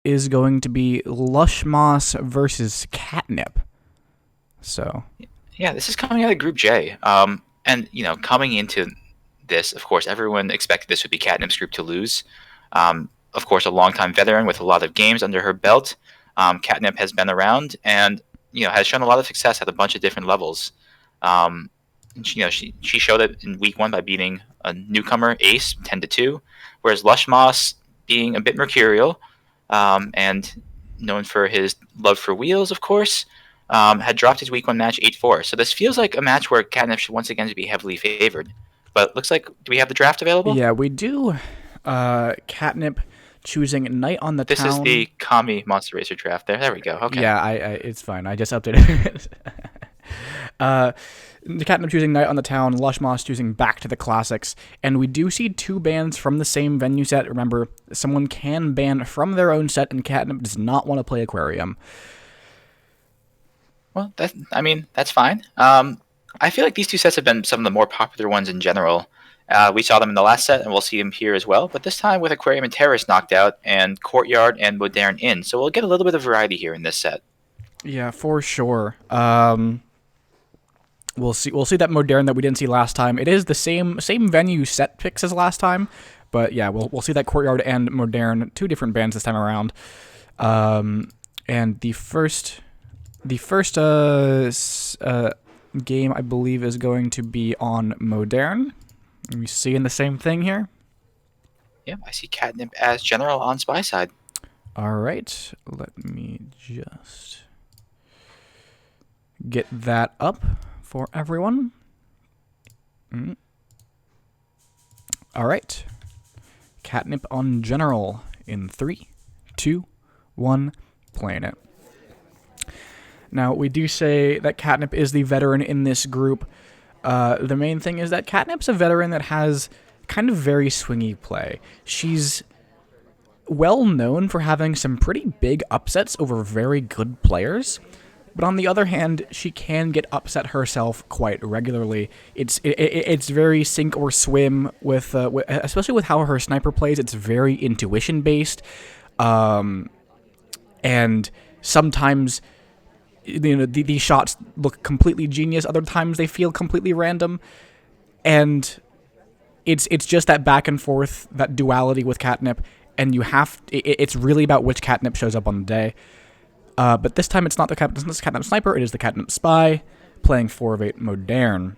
is going to be Lushmoss versus Catnip. So, Yeah, this is coming out of Group J. And coming into this, of course, everyone expected this would be Catnip's group to lose. Of course, a longtime veteran with a lot of games under her belt. Catnip has been around and has shown a lot of success at a bunch of different levels. She showed it in week 1 by beating a newcomer Ace 10-2, whereas Lushmoss being a bit mercurial and known for his love for wheels, of course, had dropped his week 1 match 8-4. So this feels like a match where Catnip should once again be heavily favored. But looks like, do we have the draft available? yeah, we do. Catnip choosing Knight on the This is Town. the Kami Monster Racer draft. There we go. Okay. Yeah, it's fine. I just updated it. The Catnip choosing Knight on the Town, Lushmoss choosing Back to the Classics, and we do see 2 bans from the same venue set. Remember, someone can ban from their own set, and Catnip does not want to play Aquarium. Well, that's fine. I feel like these 2 sets have been some of the more popular ones in general. We saw them in the last set, and we'll see them here as well. But this time with Aquarium and Terrace knocked out, and Courtyard and Modern in. So we'll get a little bit of variety here in this set. Yeah, for sure. We'll see that Modern that we didn't see last time. It is the same venue set picks as last time, but yeah, we'll see that Courtyard and Modern, 2 different bands this time around. And the first game I believe is going to be on Modern. Are we seeing the same thing here? Yeah, I see Catnip as general on Spy side. All right, let me just get that up for everyone. All right. Catnip on general in 3, 2, 1, playing it. Now, we do say that Catnip is the veteran in this group. The main thing is that Catnip's a veteran that has kind of very swingy play. She's well known for having some pretty big upsets over very good players. But on the other hand, she can get upset herself quite regularly. It's very sink or swim with especially with how her sniper plays. It's very intuition based, and sometimes these shots look completely genius. Other times they feel completely random, and it's just that back and forth, that duality with Catnip, and it's really about which Catnip shows up on the day. But this time it's not the Catnip Sniper, it is the Catnip Spy, playing 4 of 8 Modern.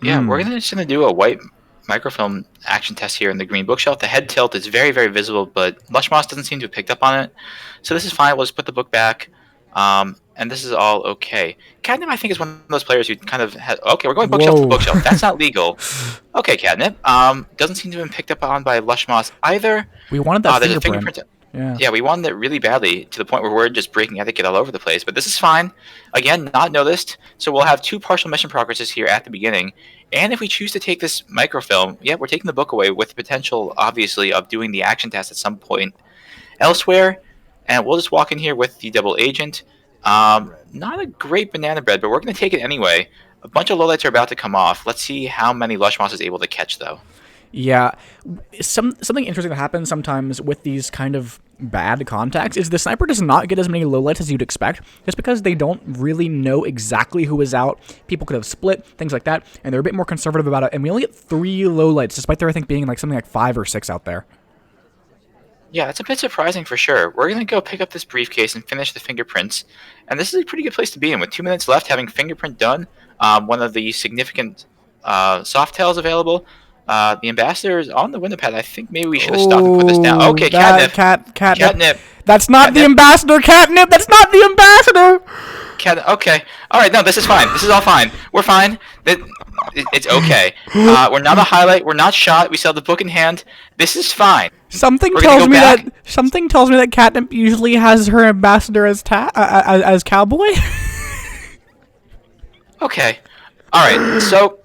Yeah, we're just going to do a white microfilm action test here in the green bookshelf. The head tilt is very, very visible, but Lushmoss doesn't seem to have picked up on it. So this is fine. We'll just put the book back. And this is all okay. Catnip, I think, is one of those players who kind of has... Okay, we're going bookshelf to bookshelf. That's not legal. Okay, Catnip. Doesn't seem to have been picked up on by Lushmoss either. We wanted that there's fingerprint. A fingerprint. Yeah, we wanted it really badly to the point where we're just breaking etiquette all over the place. But this is fine. Again, not noticed. So we'll have 2 partial mission progresses here at the beginning. And if we choose to take this microfilm, yeah, we're taking the book away with the potential, obviously, of doing the action test at some point elsewhere. And we'll just walk in here with the double agent. Not a great banana bread, but we're going to take it anyway. A bunch of lowlights are about to come off. Let's see how many Lushmoss is able to catch, though. Yeah, something interesting that happens sometimes with these kind of bad contacts is the sniper does not get as many lowlights as you'd expect, just because they don't really know exactly who is out. People could have split, things like that, and they're a bit more conservative about it. And we only get 3 lowlights, despite there, I think, being like something like 5 or 6 out there. Yeah, it's a bit surprising for sure. We're going to go pick up this briefcase and finish the fingerprints. And this is a pretty good place to be in. With 2 minutes left, having fingerprint done, one of the significant soft tails available. The ambassador is on the window pad. I think maybe we should have stopped and put this down. Okay, Catnip. Catnip. That's not the ambassador, Catnip. That's not the ambassador. Okay. All right. No, this is fine. This is all fine. We're fine. It's okay. We're not a highlight. We're not shot. We still have the book in hand. This is fine. Something tells me that Catnip usually has her ambassador as cowboy. Okay. All right. So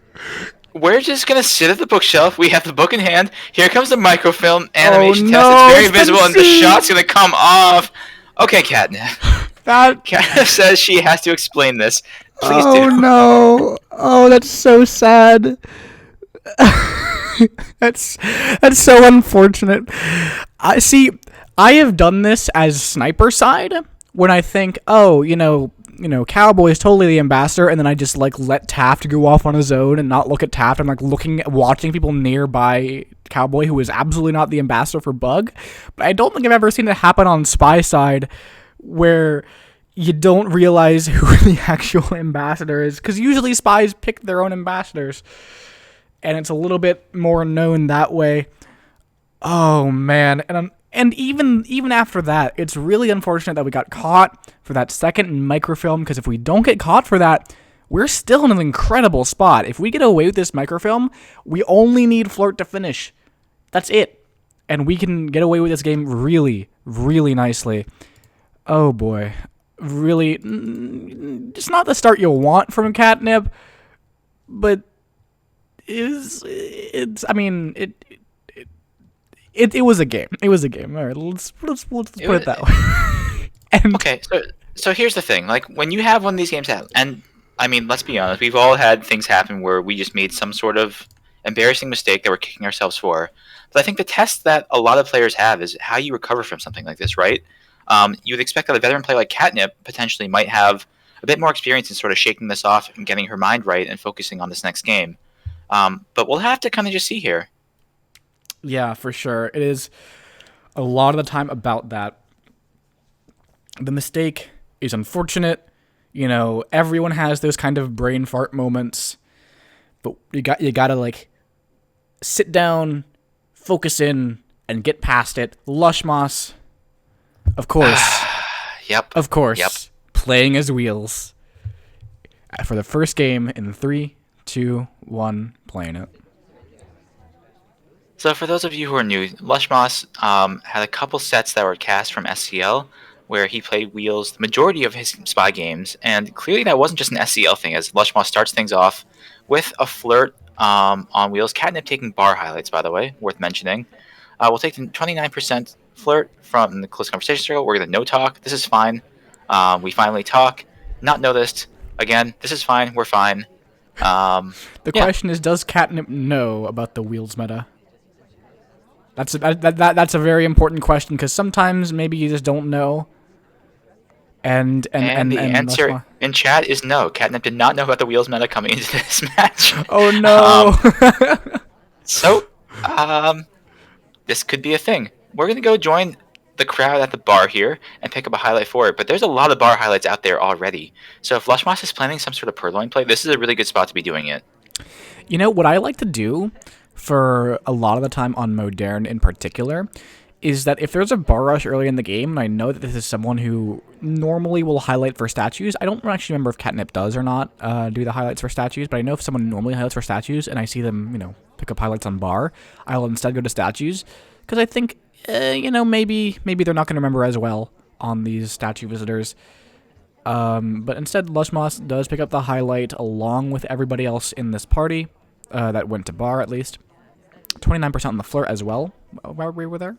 we're just gonna sit at the bookshelf. We have the book in hand. Here comes the microfilm animation test. It's very visible, and the shot's gonna come off. Okay, Catnip. Catnip says she has to explain this. Please do. Oh no! Oh, that's so sad. That's so unfortunate. I see. I have done this as sniper side when I think, oh, Cowboy is totally the ambassador, and then I just like let Taft go off on his own and not look at Taft. I'm like watching people nearby Cowboy who is absolutely not the ambassador for Bug. But I don't think I've ever seen it happen on Spy side where you don't realize who the actual ambassador is, because usually spies pick their own ambassadors, and it's a little bit more known that way. Oh man, and even after that, it's really unfortunate that we got caught for that second microfilm, because if we don't get caught for that, we're still in an incredible spot. If we get away with this microfilm, we only need Flirt to finish. That's it. And we can get away with this game really, really nicely. Oh boy. Really, it's not the start you'll want from Catnip, but I mean, it was a game. It was a game. All right, let's put it that way. And Okay, so here's the thing. Like when you have one of these games happen, and I mean, let's be honest, we've all had things happen where we just made some sort of embarrassing mistake that we're kicking ourselves for. But I think the test that a lot of players have is how you recover from something like this, right? You would expect that a veteran player like Catnip potentially might have a bit more experience in sort of shaking this off and getting her mind right and focusing on this next game. But we'll have to kind of just see here. yeah, for sure, it is a lot of the time about that. The mistake is unfortunate. Everyone has those kind of brain fart moments, but you gotta like sit down, focus in, and get past it. Lushmoss, of course, Yep. of course, Yep. playing as Wheels for the first game in 3, 2, 1, playing it. So for those of you who are new, Lushmoss had a couple sets that were cast from SCL, where he played Wheels the majority of his spy games, and clearly that wasn't just an SCL thing, as Lushmoss starts things off with a Flirt on Wheels. Catnip taking bar highlights, by the way, worth mentioning. We'll take the 29% Flirt from the close conversation circle. We're going to no talk. This is fine. We finally talk. Not noticed. Again, this is fine. We're fine. The Yeah. question is, does Catnip know about the Wheels meta? That's a very important question, because sometimes maybe you just don't know. And And the answer Lushmoss. in chat is no. Catnip did not know about the Wheels meta coming into this match. Oh no. So, this could be a thing. We're going to go join the crowd at the bar here and pick up a highlight for it, but there's a lot of bar highlights out there already. So if Lushmoss is planning some sort of purloin play, this is a really good spot to be doing it. What I like to do for a lot of the time on Modern in particular is that if there's a bar rush early in the game, and I know that this is someone who normally will highlight for statues. I don't actually remember if Catnip does or not do the highlights for statues, but I know if someone normally highlights for statues and I see them, pick up highlights on bar, I'll instead go to statues, because I think, maybe they're not going to remember as well on these statue visitors. But instead, Lushmoss does pick up the highlight along with everybody else in this party that went to bar, at least. 29% on the Flirt as well, while we were there.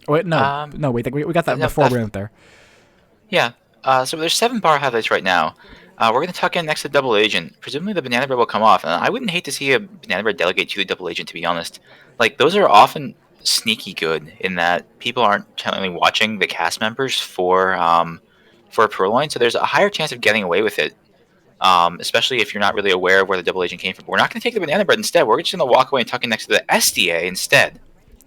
Oh, wait, no, wait, we got that no, before we went there. Yeah, so there's 7 bar highlights right now. We're going to tuck in next to Double Agent. Presumably the Banana Bread will come off. And I wouldn't hate to see a Banana Bread delegate to the Double Agent, to be honest. Like, those are often sneaky good in that people aren't generally watching the cast members for a purloin, so there's a higher chance of getting away with it, especially if you're not really aware of where the Double Agent came from. But we're not going to take the Banana Bread instead. We're just going to walk away and tuck in next to the SDA instead.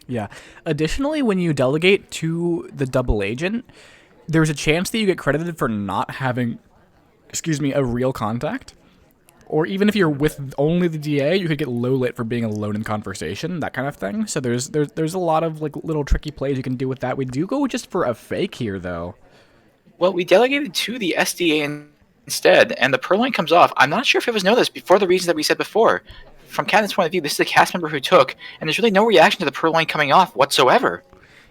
Yeah. Additionally, when you delegate to the Double Agent, there's a chance that you get credited for not having, a real contact. Or even if you're with only the DA, you could get low lit for being alone in conversation, that kind of thing. So there's a lot of like little tricky plays you can do with that. We do go just for a fake here, though. Well, we delegated to the SDA instead, and the purloin comes off. I'm not sure if it was noticed for the reasons that we said before. From Catnip's point of view, this is a cast member who took, and there's really no reaction to the purloin coming off whatsoever.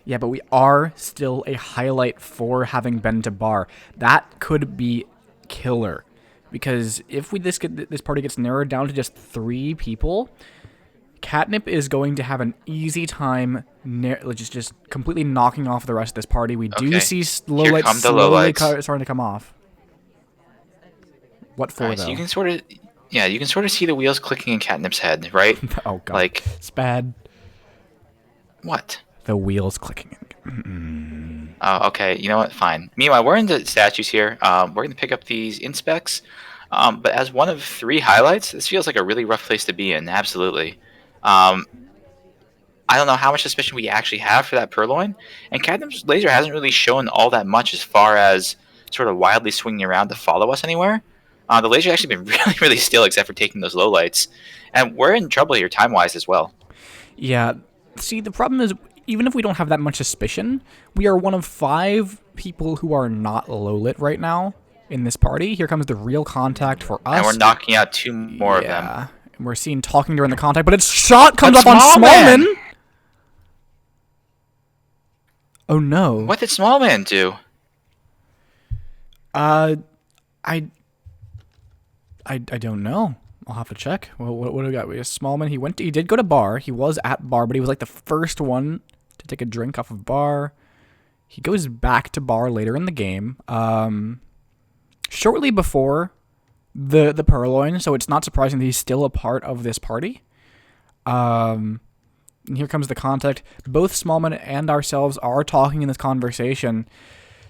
Yeah, but we are still a highlight for having been to bar. That could be killer, because if this party gets narrowed down to just 3 people, Catnip is going to have an easy time just completely knocking off the rest of this party. We do Okay. see Here lowlights come the slowly lowlights. starting to come off. What for, Alright, though? so you can sort of see the wheels clicking in Catnip's head, right? Oh god, Like, Spad. what? The wheels clicking. Okay, you know what? Fine. Meanwhile, we're into statues here. We're going to pick up these inspects. But as one of 3 highlights, this feels like a really rough place to be in. Absolutely. Um, I don't know how much suspicion we actually have for that purloin, and Catnip's laser hasn't really shown all that much as far as sort of wildly swinging around to follow us anywhere. The laser's actually been really, really still, except for taking those low lights, and we're in trouble here time-wise as well. Yeah. See, the problem is, even if we don't have that much suspicion, we are one of 5 people who are not low lit right now in this party. Here comes the real contact for us. And we're knocking out 2 more of them. Yeah. We're seen talking during the contact, but its shot comes But up on Smallman! Smallman. Oh no. What did Smallman do? I don't know. I'll have to check. What do we got? We have Smallman. He did go to bar. He was at bar, but he was like the first one to take a drink off of bar. He goes back to bar later in the game. Shortly before the purloin, so it's not surprising that he's still a part of this party. And here comes the contact. Both Smallman and ourselves are talking in this conversation.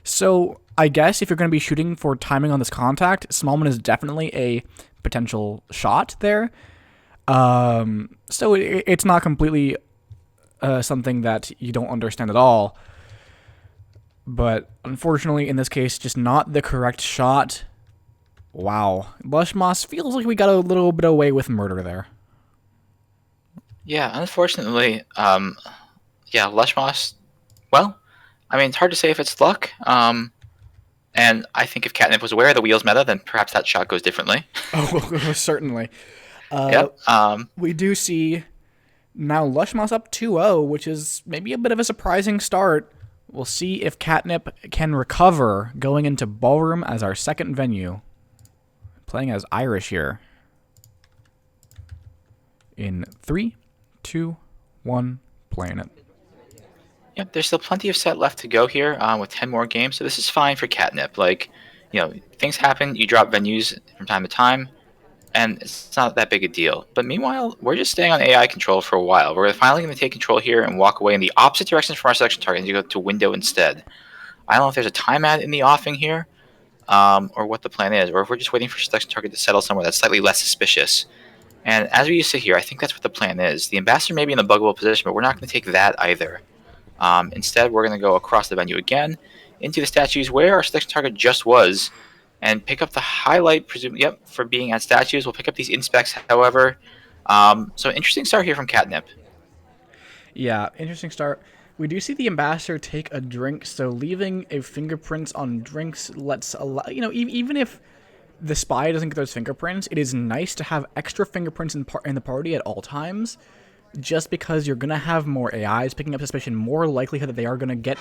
So I guess if you're going to be shooting for timing on this contact, Smallman is definitely a potential shot there. So it's not completely something that you don't understand at all. But unfortunately, in this case, just not the correct shot. Wow. Lushmoss feels like we got a little bit away with murder there. Yeah, unfortunately, Lushmoss, well, I mean, it's hard to say if it's luck. And I think if Catnip was aware of the wheels meta, then perhaps that shot goes differently. Oh, certainly. Yep. We do see now Lushmoss up 2-0, which is maybe a bit of a surprising start. We'll see if Catnip can recover going into Ballroom as our second venue. Playing as Irish here. In 3, 2, 1, playing it. Yep, there's still plenty of set left to go here with 10 more games, so this is fine for Catnip. Like, things happen, you drop venues from time to time, and it's not that big a deal. But meanwhile, we're just staying on AI control for a while. We're finally going to take control here and walk away in the opposite direction from our selection target and go to window instead. I don't know if there's a timeout in the offing here, or what the plan is, or if we're just waiting for selection target to settle somewhere that's slightly less suspicious. And as we sit here, I think that's what the plan is. The ambassador may be in a buggable position, but we're not going to take that either. Instead, we're going to go across the venue again into the statues where our selection target just was and pick up the highlight, presumably, for being at statues. We'll pick up these inspects, however. So interesting start here from Catnip. Yeah, interesting start. We do see the ambassador take a drink, so leaving a fingerprints on drinks lets allow, even if the spy doesn't get those fingerprints, it is nice to have extra fingerprints in the party at all times, just because you're going to have more AIs picking up suspicion, more likelihood that they are going to get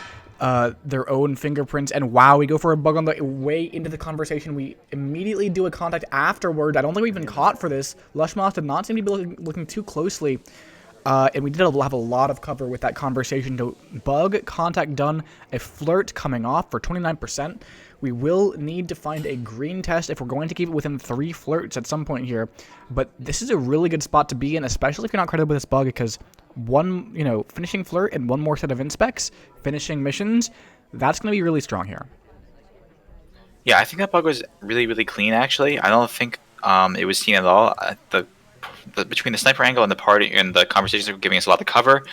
their own fingerprints. And wow, we go for a bug on the way into the conversation. We immediately do a contact afterward. I don't think we've been caught for this. Lushmoss did not seem to be looking too closely. And we did have a lot of cover with that conversation to bug, contact done, a flirt coming off for 29%. We will need to find a green test if we're going to keep it within 3 flirts at some point here. But this is a really good spot to be in, especially if you're not credited with this bug, because finishing flirt and one more set of inspects, finishing missions, that's going to be really strong here. Yeah, I think that bug was really, really clean, actually. I don't think it was seen at all. Between the sniper angle and the party and the conversations were giving us a lot of cover,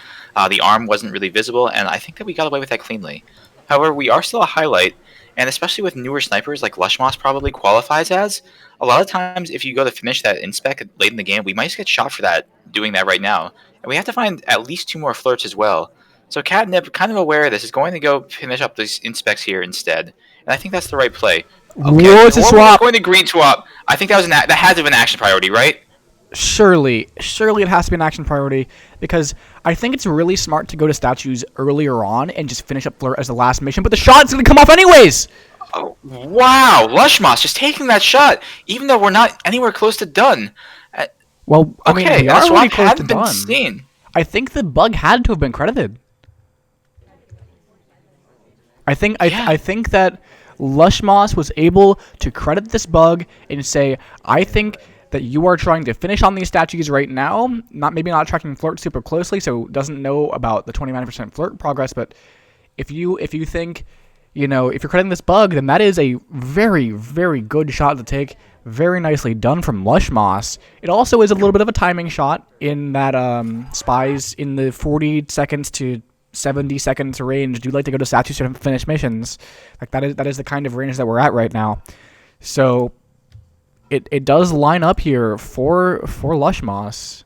the arm wasn't really visible, and I think that we got away with that cleanly. However, we are still a highlight, and especially with newer snipers like Lushmoss probably qualifies as, a lot of times if you go to finish that inspect late in the game, we might just get shot for that, doing that right now. And we have to find at least 2 more flirts as well. So Catnip, kind of aware of this, is going to go finish up these inspects here instead. And I think that's the right play. Okay, Whoa, it's a swap. Going to green swap. I think that had to have an action priority, right? Surely it has to be an action priority, because I think it's really smart to go to statues earlier on and just finish up flirt as the last mission, but the shot's going to come off anyways! Oh, wow, Lushmoss just taking that shot, even though we're not anywhere close to done. Well, I mean, we are really close to done. Seen. I think the bug had to have been credited. I think that Lushmoss was able to credit this bug and say, I think that you are trying to finish on these statues right now. Maybe not tracking flirt super closely, so doesn't know about the 29% flirt progress. But if you think, if you're cutting this bug, then that is a very, very good shot to take. Very nicely done from Lushmoss. It also is a little bit of a timing shot in that spies in the 40 seconds to 70 seconds range do like to go to statues to finish missions. Like that is the kind of range that we're at right now. So it does line up here for Lushmoss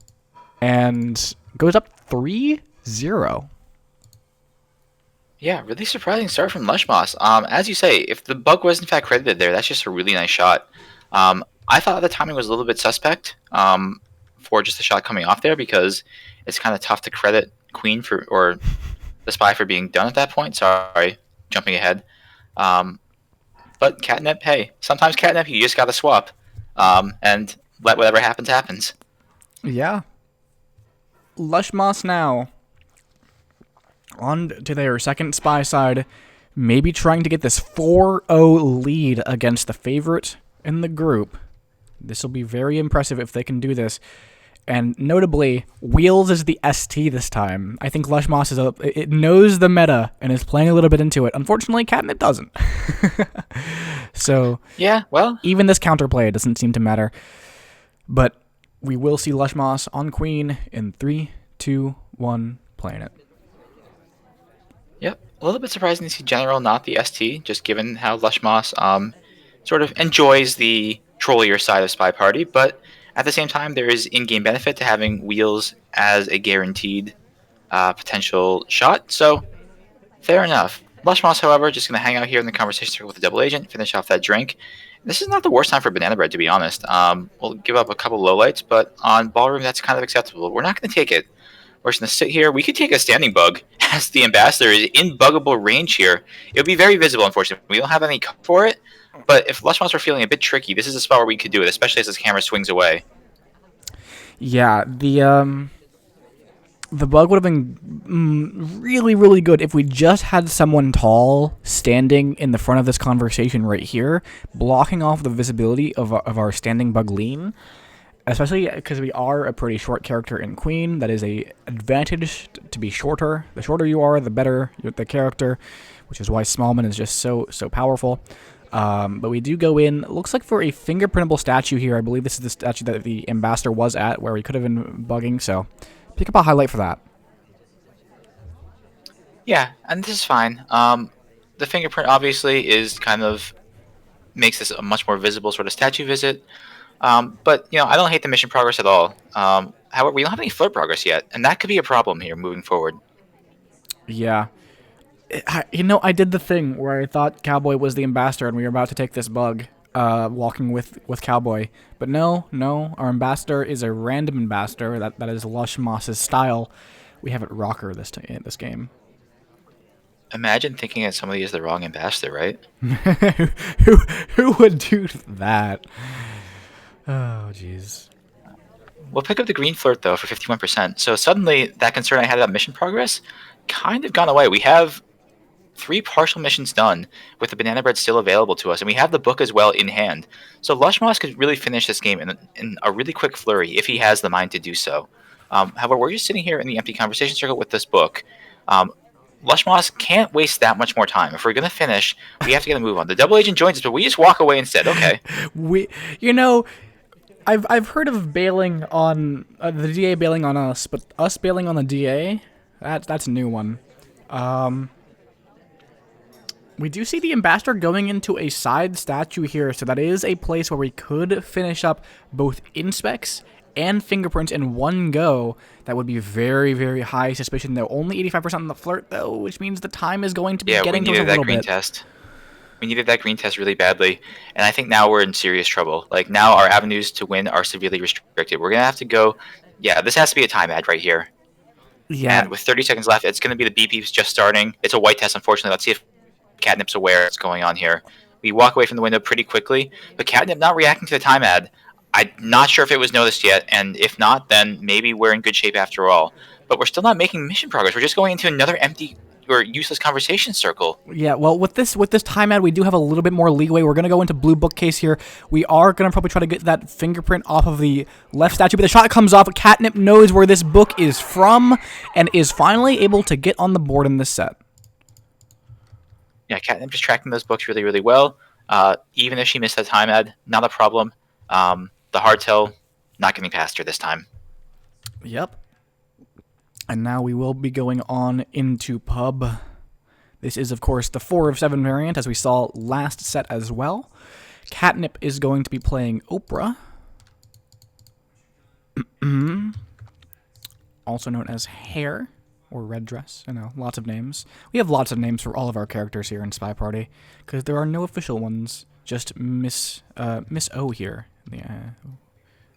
and goes up 3-0. Yeah, really surprising start from Lushmoss. As you say, if the bug was in fact credited there, that's just a really nice shot. I thought the timing was a little bit suspect for just the shot coming off there, because it's kind of tough to credit Queen or the spy for being done at that point. Sorry, jumping ahead. But catnip, hey, sometimes catnip, you just got to swap and let whatever happens happens. Yeah. Lushmoss now on to their second spy side, maybe trying to get this 4-0 lead against the favorite in the group. This will be very impressive if they can do this. And notably, Wheels is the ST this time. I think Lushmoss it knows the meta and is playing a little bit into it. Unfortunately, Catnip doesn't. So yeah, well, even this counterplay doesn't seem to matter. But we will see Lushmoss on Queen in 3, 2, 1, playing it. Yep, a little bit surprising to see General, not the ST, just given how Lushmoss sort of enjoys the trollier side of SpyParty, but at the same time, there is in-game benefit to having Wheels as a guaranteed potential shot, so fair enough. Lushmoss, however, just going to hang out here in the conversation circle with the double agent, finish off that drink. This is not the worst time for Banana Bread, to be honest. We'll give up a couple lowlights, but on Ballroom, that's kind of acceptable. We're not going to take it. We're just going to sit here. We could take a standing bug, as the Ambassador is in buggable range here. It would be very visible, unfortunately. We don't have any cut for it, but if Lushmoss were feeling a bit tricky, this is a spot where we could do it, especially as this camera swings away. Yeah, the bug would have been really, really good if we just had someone tall standing in the front of this conversation right here, blocking off the visibility of our standing bug lean, especially because we are a pretty short character in Queen. That is a advantage to be shorter. The shorter you are, the better the character, which is why Smallman is just so powerful. But we do go in, looks like for a fingerprintable statue here. I believe this is the statue that the Ambassador was at, where we could have been bugging, so pick up a highlight for that. Yeah, and this is fine. The fingerprint obviously is kind of makes this a much more visible sort of statue visit. But, I don't hate the mission progress at all. However, we don't have any flirt progress yet, and that could be a problem here moving forward. Yeah. I did the thing where I thought Cowboy was the Ambassador and we were about to take this bug, walking with Cowboy. But no, our Ambassador is a random Ambassador. That is Lushmoss's style. We have it rocker this game. Imagine thinking that somebody is the wrong Ambassador, right? Who would do that? Oh, jeez. We'll pick up the green flirt, though, for 51%. So suddenly, that concern I had about mission progress kind of gone away. We have 3 partial missions done with the Banana Bread still available to us, and we have the book as well in hand. So Lushmoss could really finish this game in a really quick flurry if he has the mind to do so. However, we're just sitting here in the empty conversation circle with this book. Lushmoss can't waste that much more time. If we're going to finish, we have to get a move on. The double agent joins us, but we just walk away instead. Okay. I've heard of bailing on the DA bailing on us, but us bailing on the DA, that's a new one. We do see the Ambassador going into a side statue here, so that is a place where we could finish up both inspects and fingerprints in one go. That would be very, very high suspicion, though. Only 85% on the flirt, though, which means the time is going to be getting to us a little bit. We needed that green test really badly, and I think now we're in serious trouble. Like, now our avenues to win are severely restricted. We're going to have to go... Yeah, this has to be a time ad right here. Yeah. And with 30 seconds left, it's going to be the beeps just starting. It's a white test, unfortunately. Let's see if Catnip's aware what's going on here. We walk away from the window pretty quickly, but Catnip not reacting to the time ad. I'm not sure if it was noticed yet, and if not, then maybe we're in good shape after all. But we're still not making mission progress. We're just going into another empty or useless conversation circle. Yeah, well, with this time ad, we do have a little bit more leeway. We're gonna go into blue bookcase here. We are gonna probably try to get that fingerprint off of the left statue, but the shot comes off. Catnip knows where this book is from and is finally able to get on the board in this set. Yeah, Catnip just tracking those books really, really well. Even if she missed that time ad, not a problem. The hardtail, not getting past her this time. Yep. And now we will be going on into pub. This is, of course, the 4 of 7 variant, as we saw last set as well. Catnip is going to be playing Oprah. Also known as Hair, or Red Dress. You know, lots of names. We have lots of names for all of our characters here in SpyParty, because there are no official ones. Just Miss O here. Yeah.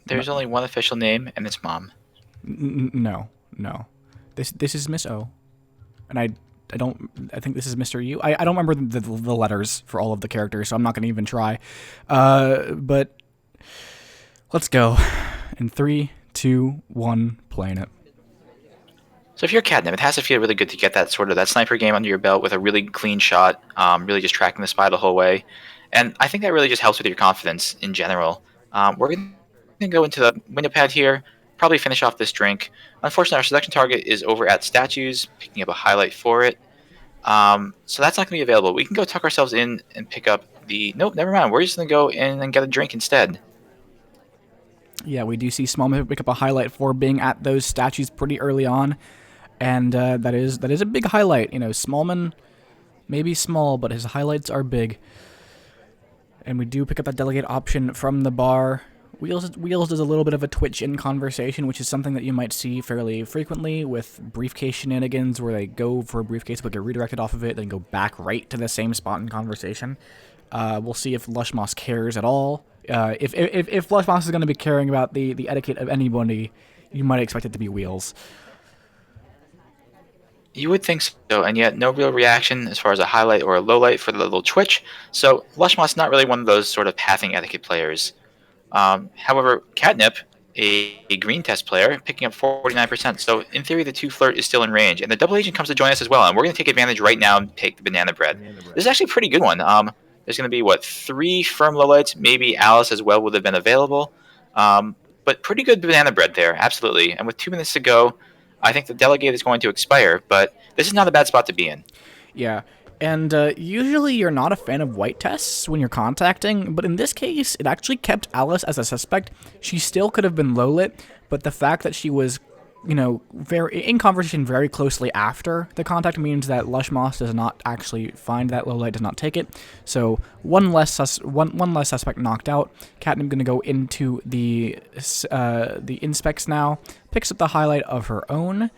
There's only one official name, and it's Mom. No. This is Miss O, and I think this is Mr. U. I don't remember the letters for all of the characters, so I'm not going to even try. But let's go. In 3, 2, 1, playing it. So if you're Catnip, it has to feel really good to get that sniper game under your belt with a really clean shot, really just tracking the spy the whole way. And I think that really just helps with your confidence in general. We're going to go into the window pad here, probably finish off this drink. Unfortunately, our selection target is over at statues, picking up a highlight for it. So that's not going to be available. We can go tuck ourselves in and pick up the... Nope, never mind. We're just going to go in and get a drink instead. Yeah, we do see Smallman pick up a highlight for being at those statues pretty early on. And that is a big highlight. You know, Smallman may be small, but his highlights are big. And we do pick up that delegate option from the bar. Wheels does a little bit of a twitch in conversation, which is something that you might see fairly frequently with briefcase shenanigans, where they go for a briefcase but get redirected off of it, then go back right to the same spot in conversation. We'll see if Lushmoss cares at all. If Lushmoss is going to be caring about the etiquette of anybody, you might expect it to be Wheels. You would think so, and yet no real reaction as far as a highlight or a low light for the little twitch. So Lushmoss not really one of those sort of pathing etiquette players. However, Catnip, a green test player, picking up 49%. So in theory, the 2 flirt is still in range, and the double agent comes to join us as well. And we're going to take advantage right now and take the banana bread. This is actually a pretty good one. There's going to be 3 firm lowlights. Maybe Alice as well would have been available, but pretty good banana bread there, absolutely. And with 2 minutes to go, I think the delegate is going to expire, but this is not a bad spot to be in. Yeah. And usually you're not a fan of white tests when you're contacting, but in this case, it actually kept Alice as a suspect. She still could have been low lit, but the fact that she was, you know, very in conversation very closely after the contact means that Lushmoss does not actually find that low light, does not take it. So one less suspect knocked out. Catnip going to go into the inspects now, picks up the highlight of her own,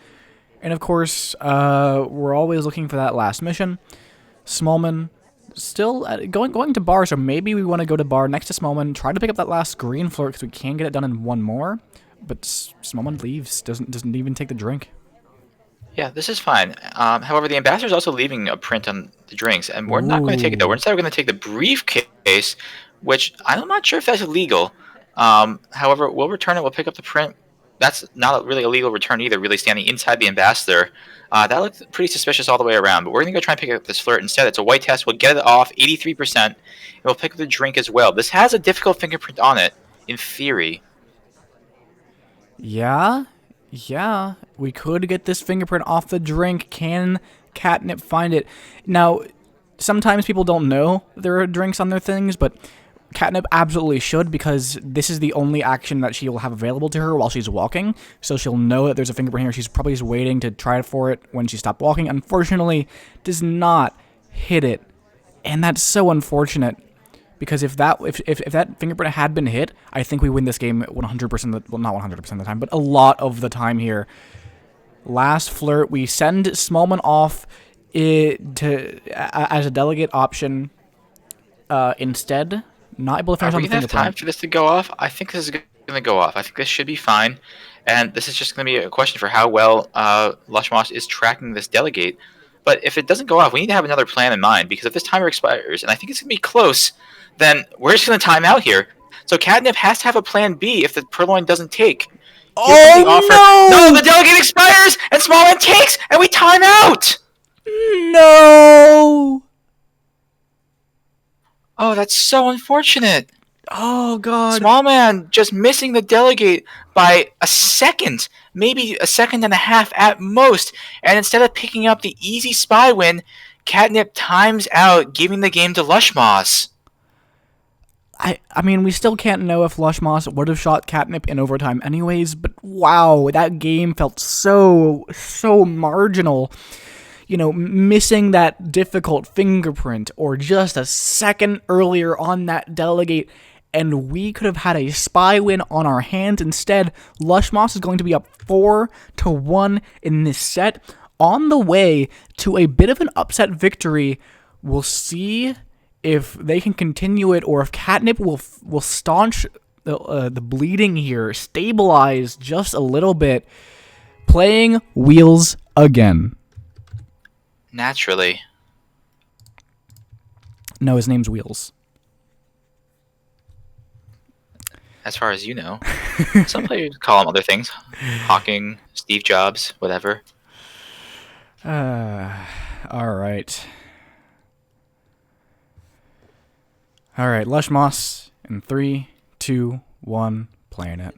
and of course, we're always looking for that last mission. Smallman still going to bar, so maybe we want to go to bar next to Smallman, try to pick up that last green flirt because we can get it done in one more. But Smallman leaves, doesn't even take the drink. Yeah, this is fine. However, the ambassador is also leaving a print on the drinks, and we're not going to take it though. We're instead going to take the briefcase, which I'm not sure if that's illegal. However, we'll return it. We'll pick up the print. That's not really a legal return either. Really standing inside the ambassador. That looks pretty suspicious all the way around. But we're going to go try and pick up this flirt instead. It's a white test. We'll get it off 83%. And we'll pick up the drink as well. This has a difficult fingerprint on it, in theory. Yeah, we could get this fingerprint off the drink. Can Catnip find it? Now, sometimes people don't know there are drinks on their things, but Catnip absolutely should, because this is the only action that she will have available to her while she's walking, so she'll know that there's a fingerprint here. She's probably just waiting to try for it when she stopped walking. Unfortunately, does not hit it, and that's so unfortunate. Because if that fingerprint had been hit, I think we win this game 100%. Well, not 100% of the time, but a lot of the time here. Last flirt, we send Smallman off as a delegate option instead. Not able to finish on the fingerprint. Have time for this to go off? I think this is going to go off. I think this should be fine, and this is just going to be a question for how well Lushmoss is tracking this delegate. But if it doesn't go off, we need to have another plan in mind, because if this timer expires, and I think it's going to be close, then we're just going to time out here. So Catnip has to have a plan B if the purloin doesn't take. Oh, no! No, the delegate expires, and Smallman takes, and we time out! No! Oh, that's so unfortunate. Oh, God. Small man just missing the delegate by a second, maybe a second and a half at most. And instead of picking up the easy spy win, Catnip times out, giving the game to Lushmoss. I mean, we still can't know if Lushmoss would have shot Catnip in overtime anyways, but wow, that game felt so marginal. You know, missing that difficult fingerprint or just a second earlier on that delegate, and we could have had a spy win on our hands. Instead, Lushmoss is going to be up 4-1 in this set, on the way to a bit of an upset victory. We'll see if they can continue it, or if Catnip will staunch the bleeding here, stabilize just a little bit, playing wheels again. Naturally. No, his name's Wheels. As far as you know. Some players call him other things. Hawking, Steve Jobs, whatever. All right. All right, Lushmoss in 3, 2, 1, playing it.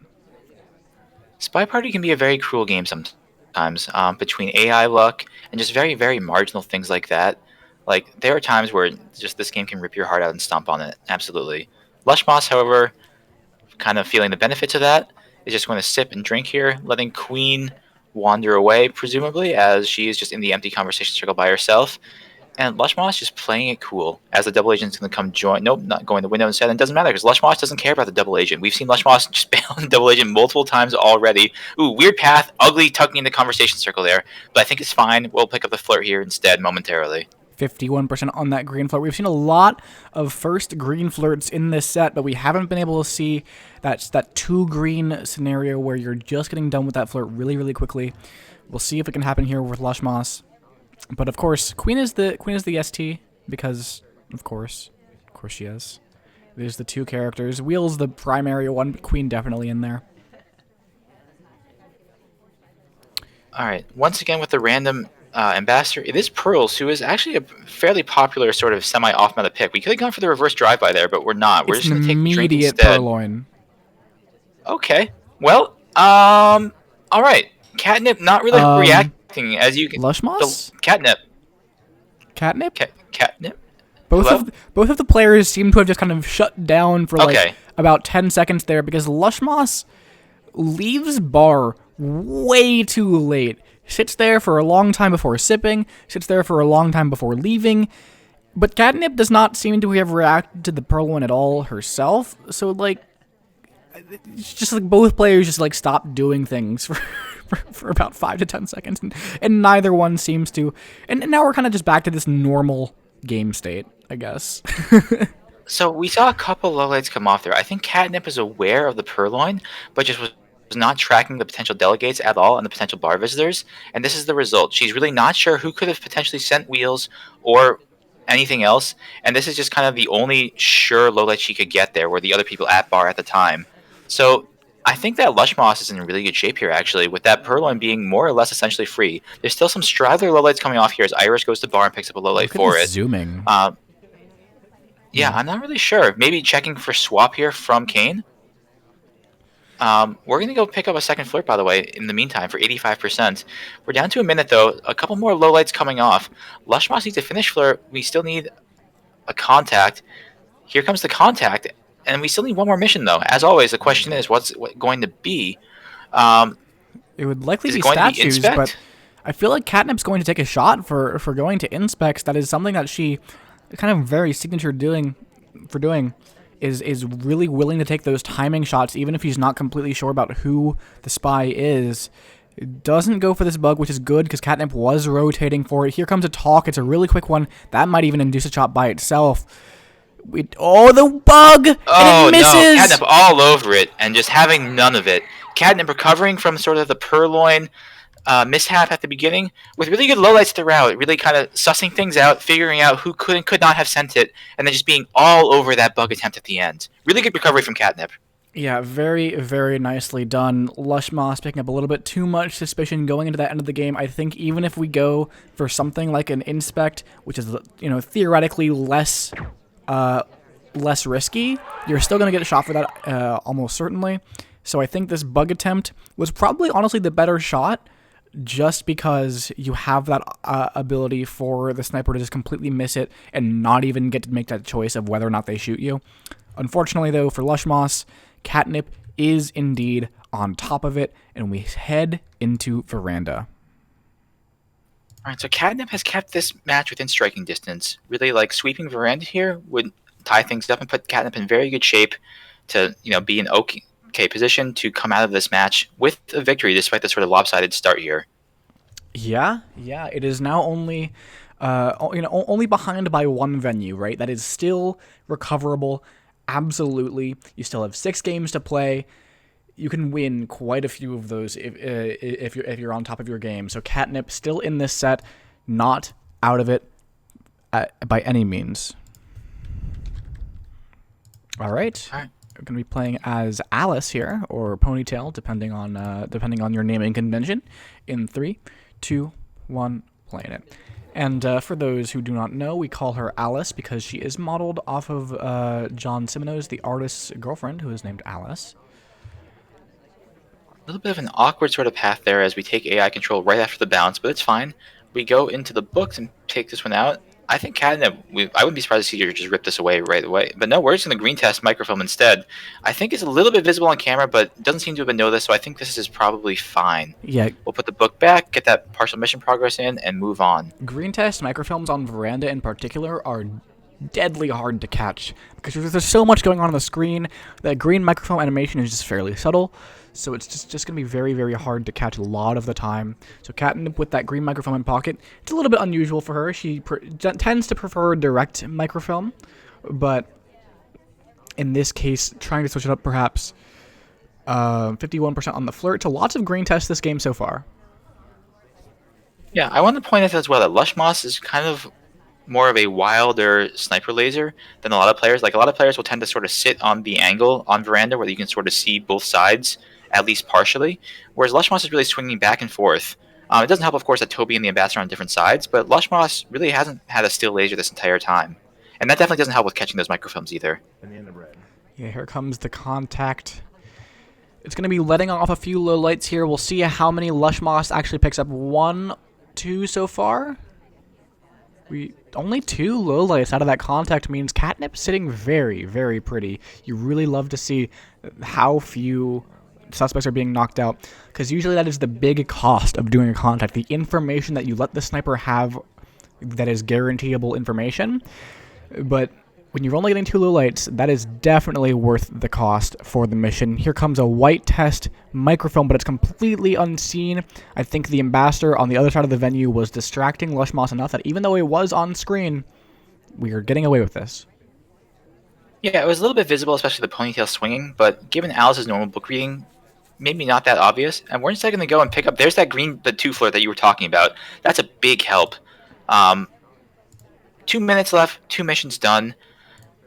SpyParty can be a very cruel game sometimes, between AI luck and just very, very marginal things like that. Like, there are times where just this game can rip your heart out and stomp on it. Absolutely. Lushmoss, however, kind of feeling the benefits of that, is just going to sip and drink here, letting Queen wander away, presumably, as she is just in the empty conversation circle by herself. And Lushmoss just playing it cool, as the double agent's going to come join. Nope, not going to the window instead. And it doesn't matter, because Lushmoss doesn't care about the double agent. We've seen Lushmoss just bail on the double agent multiple times already. Ooh, weird path, ugly tucking in the conversation circle there. But I think it's fine. We'll pick up the flirt here instead momentarily. 51% on that green flirt. We've seen a lot of first green flirts in this set, but we haven't been able to see that 2 green scenario where you're just getting done with that flirt really, really quickly. We'll see if it can happen here with Lushmoss. But of course, Queen is the ST, because of course she is. There's the 2 characters. Wheel's the primary one, but Queen definitely in there. All right, once again with the random ambassador, it is Pearls, who is actually a fairly popular sort of semi-off-meta pick. We could have gone for the reverse drive-by there, but we're not. We're It's just an going to take the drink immediate instead. purloin. Okay, well, all right. Catnip not really reacting, as you can. Lushmoss? Catnip. Catnip? Catnip. Both Hello? both of the players seem to have just kind of shut down for like Okay. about 10 seconds there, because Lushmoss leaves bar way too late. Sits there for a long time before sipping, sits there for a long time before leaving. But Catnip does not seem to have reacted to the purloin at all herself. So like, it's just like both players just like stop doing things for about 5 to 10 seconds, and neither one seems to. And now we're kind of just back to this normal game state, I guess. So we saw a couple lowlights come off there. I think Catnip is aware of the purloin, but just was not tracking the potential delegates at all and the potential bar visitors. And this is the result. She's really not sure who could have potentially sent Wheels or anything else. And this is just kind of the only sure lowlight she could get there, were the other people at bar at the time. So I think that Lushmoss is in really good shape here, actually, with that purloin being more or less essentially free. There's still some Stradler lowlights coming off here as Iris goes to bar and picks up a lowlight for it. Zooming. Yeah, I'm not really sure. Maybe checking for swap here from Kane. We're going to go pick up a second flirt, by the way, in the meantime, for 85%. We're down to a minute, though. A couple more lowlights coming off. Lushmoss needs to finish flirt. We still need a contact. Here comes the contact. And we still need one more mission, though. As always, the question is, what's it going to be? It would likely is be it going to be statues, Inspect? but I feel like Catnip's going to take a shot for going to Inspects. That is something that she kind of very signature doing, is really willing to take those timing shots, even if he's not completely sure about who the spy is. Doesn't go for this bug, which is good, because Catnip was rotating for it. Here comes a talk. It's a really quick one. That might even induce a shot by itself. The bug! Oh, and it misses! no. Catnip all over it and just having none of it. Catnip recovering from sort of the purloin mishap at the beginning with really good lowlights throughout, really kind of sussing things out, figuring out who could and could not have sent it, and then just being all over that bug attempt at the end. Really good recovery from Catnip. Yeah, very, very nicely done. Lushmoss picking up a little bit too much suspicion going into that end of the game. I think even if we go for something like an inspect, which is theoretically less risky, you're still gonna get a shot for that almost certainly. So I think this bug attempt was probably honestly the better shot, just because you have that ability for the sniper to just completely miss it and not even get to make that choice of whether or not they shoot you. Unfortunately, though, for Lushmoss, Catnip is indeed on top of it, and we head into Veranda. All right, so Catnip has kept this match within striking distance. Really, like sweeping Veranda here would tie things up and put Catnip in very good shape to be in okay position to come out of this match with a victory, despite the sort of lopsided start here. Yeah, it is now only, only behind by one venue, right? That is still recoverable. Absolutely, you still have 6 games to play. You can win quite a few of those if you're on top of your game. So Catnip still in this set, not out of it by any means. All right. We're going to be playing as Alice here, or Ponytail, depending on your naming convention. In 3, 2, 1, playing it. And for those who do not know, we call her Alice because she is modeled off of John Simoneau's The Artist's Girlfriend, who is named Alice. A little bit of an awkward sort of path there as we take AI control right after the bounce, but it's fine. We go into the books and take this one out. I think Catnip, I wouldn't be surprised to see her just rip this away right away. But no, we're just going to green test microfilm instead. I think it's a little bit visible on camera, but doesn't seem to have been noticed, so I think this is probably fine. Yeah. We'll put the book back, get that partial mission progress in, and move on. Green test microfilms on Veranda in particular are deadly hard to catch because there's so much going on the screen. That green microfilm animation is just fairly subtle, so it's just going to be very, very hard to catch a lot of the time. So Catnip with that green microfilm in pocket, it's a little bit unusual for her. She tends to prefer direct microfilm, but in this case, trying to switch it up perhaps. 51% on the flirt. So lots of green tests this game so far. Yeah, I want to point out as well that Lushmoss is kind of more of a wilder sniper laser than a lot of players. Like, a lot of players will tend to sort of sit on the angle on Veranda where you can sort of see both sides, at least partially, whereas Lushmoss is really swinging back and forth. It doesn't help, of course, that Toby and the Ambassador are on different sides, but Lushmoss really hasn't had a still laser this entire time. And that definitely doesn't help with catching those microfilms either. Yeah, here comes the contact. It's going to be letting off a few low lights here. We'll see how many Lushmoss actually picks up. 1, 2 so far. Only 2 lowlights out of that contact means Catnip sitting very, very pretty. You really love to see how few suspects are being knocked out, because usually that is the big cost of doing a contact. The information that you let the sniper have that is guaranteeable information. But when you're only getting 2 lowlights, that is definitely worth the cost for the mission. Here comes a white test microfilm, but it's completely unseen. I think the Ambassador on the other side of the venue was distracting Lushmoss enough that even though it was on screen, we are getting away with this. Yeah, it was a little bit visible, especially the ponytail swinging, but given Alice's normal book reading, maybe not that obvious. And we're instead going to go and pick up, there's that green, the 2 flirt that you were talking about. That's a big help. 2 minutes left, 2 missions done.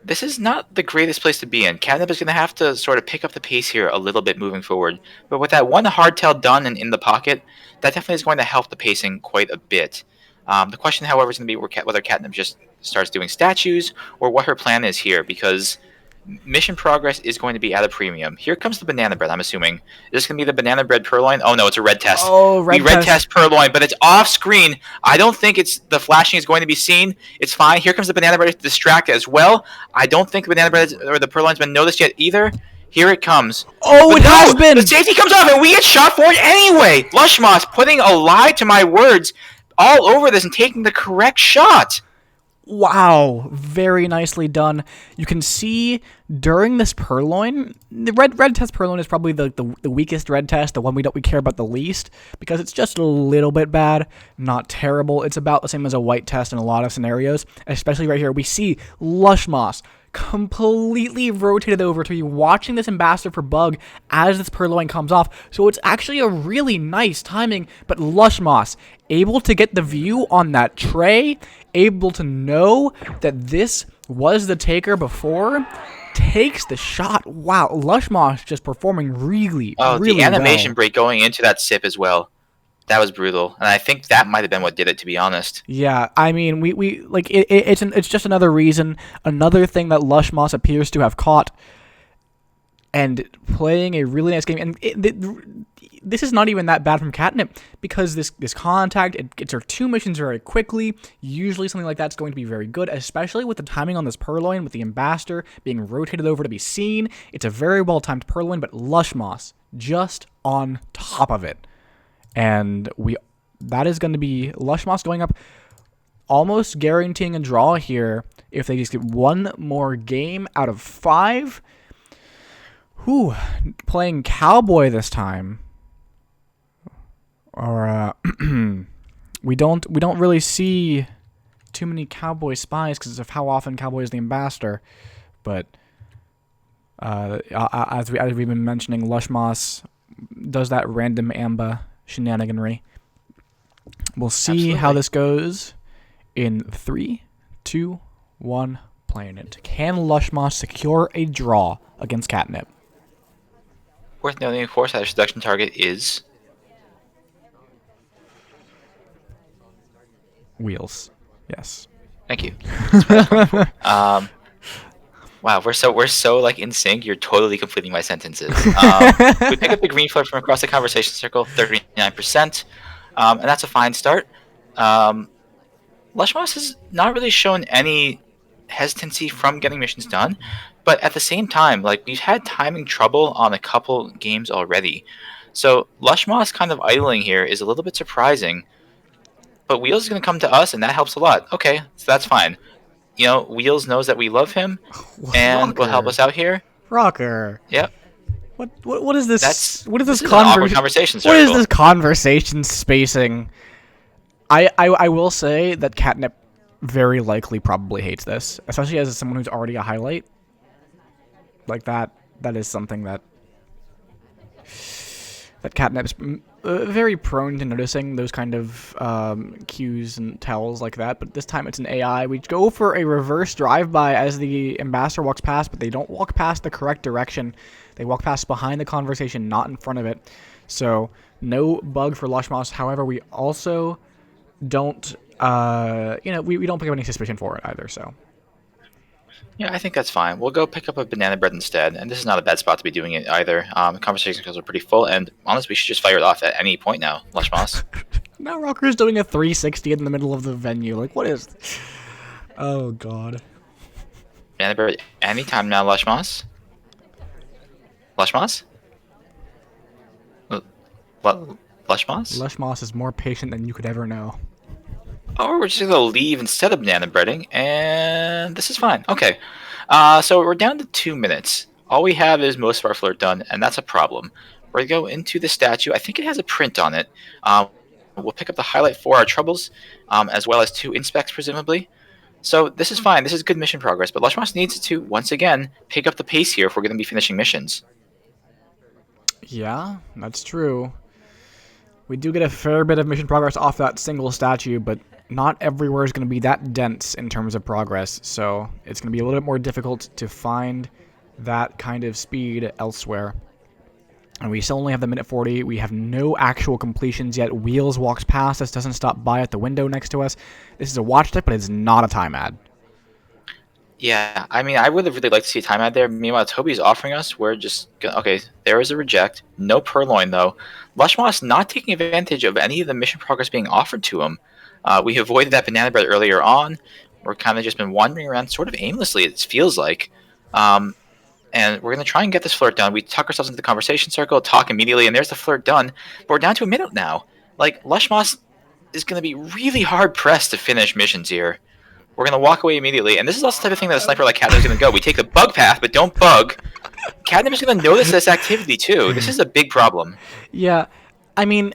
This is not the greatest place to be in. Catnip is going to have to sort of pick up the pace here a little bit moving forward. But with that one hardtail done and in the pocket, that definitely is going to help the pacing quite a bit. The question, however, is going to be whether Catnip just starts doing statues or what her plan is here, because mission progress is going to be at a premium. Here comes the banana bread, I'm assuming. Is this going to be the banana bread purloin? Oh, no, it's a red test. Oh, red test purloin, but it's off screen. I don't think the flashing is going to be seen. It's fine. Here comes the banana bread to distract as well. I don't think the banana bread or the purloin's been noticed yet either. Here it comes. Oh, but it has been! The safety comes off, and we get shot for it anyway! Lushmoss putting a lie to my words all over this and taking the correct shot. Wow, very nicely done. You can see during this purloin, the red test purloin is probably the weakest red test, the one we care about the least, because it's just a little bit bad, not terrible. It's about the same as a white test in a lot of scenarios, especially right here. We see Lushmoss completely rotated over to you, watching this Ambassador for bug as this purloin comes off. So it's actually a really nice timing, but Lushmoss able to get the view on that tray, able to know that this was the taker before, takes the shot. Wow, Lushmoss just performing really, Oh, really the animation well. break going into that sip as well. That was brutal, and I think that might have been what did it. To be honest. Yeah, I mean, we like it's just another reason, another thing that Lushmoss appears to have caught, and playing a really nice game. And this is not even that bad from Catnip because this contact, it gets her 2 missions very quickly. Usually something like that's going to be very good, especially with the timing on this Purloin, with the Ambassador being rotated over to be seen. It's a very well timed Purloin, but Lushmoss just on top of it. And that is going to be Lushmoss going up, almost guaranteeing a draw here if they just get 1 more game out of 5. Playing Cowboy this time. Or we don't really see too many Cowboy spies because of how often Cowboy is the Ambassador. But as we've been mentioning, Lushmoss does that random Amba shenaniganry. We'll see Absolutely. how this goes in 3, 2, 1, playing it. Can Lushmoss secure a draw against Catnip? Worth noting, of course, that our seduction target is Wheels. Yes. Thank you. Wow, we're so like in sync. You're totally completing my sentences. We pick up the green flirt from across the conversation circle, 39%, and that's a fine start. Lushmoss has not really shown any hesitancy from getting missions done, but at the same time, like we've had timing trouble on a couple games already. So Lushmoss kind of idling here is a little bit surprising. But Wheels is going to come to us, and that helps a lot. Okay, so that's fine. You know, Wheels knows that we love him, and will help us out here. Rocker. Yep. What is this? What is this an awkward conversation What is circle. this conversation spacing? I will say that Catnip very likely probably hates this, especially as someone who's already a highlight. Like that is something that Catnip's very prone to noticing, those kind of cues and tells like that. But this time it's an AI. We go for a reverse drive-by as the Ambassador walks past, but they don't walk past the correct direction. They walk past behind the conversation, not in front of it. So no bug for Lushmoss. However, we also don't, we don't pick up any suspicion for it either. So. Yeah, I think that's fine. We'll go pick up a banana bread instead, and this is not a bad spot to be doing it either. Conversation skills are pretty full, and honestly, we should just fire it off at any point now, Lushmoss. Now Rocker's doing a 360 in the middle of the venue. Like, what is... Oh, God. Banana bread anytime now, Lushmoss. Lushmoss? Lushmoss? Lushmoss is more patient than you could ever know. Or we're just going to leave instead of banana breading, and this is fine. Okay, so we're down to 2 minutes. All we have is most of our flirt done, and that's a problem. We're going to go into the statue. I think it has a print on it. We'll pick up the highlight for our troubles, as well as 2 inspects, presumably. So this is fine. This is good mission progress, but Lushmoss needs to, once again, pick up the pace here if we're going to be finishing missions. Yeah, that's true. We do get a fair bit of mission progress off that single statue, but not everywhere is going to be that dense in terms of progress, so it's going to be a little bit more difficult to find that kind of speed elsewhere. And we still only have the minute 40. We have no actual completions yet. Wheels walks past us, doesn't stop by at the window next to us. This is a watch tip, but it's not a time ad. Yeah, I mean, I would have really liked to see a time ad there. Meanwhile, Toby's offering us. We're just okay. There is a reject. No Purloin though. Lushmoss not taking advantage of any of the mission progress being offered to him. We avoided that banana bread earlier on. We're kind of just been wandering around sort of aimlessly. It feels like, and we're gonna try and get this flirt done. We tuck ourselves into the conversation circle, talk immediately, and there's the flirt done. But we're down to a minute now. Like Lushmoss is gonna be really hard pressed to finish missions here. We're going to walk away immediately. And this is also the type of thing that a sniper like Catnip is going to go. We take the bug path, but don't bug. Catnip is going to notice this activity, too. This is a big problem. Yeah, I mean,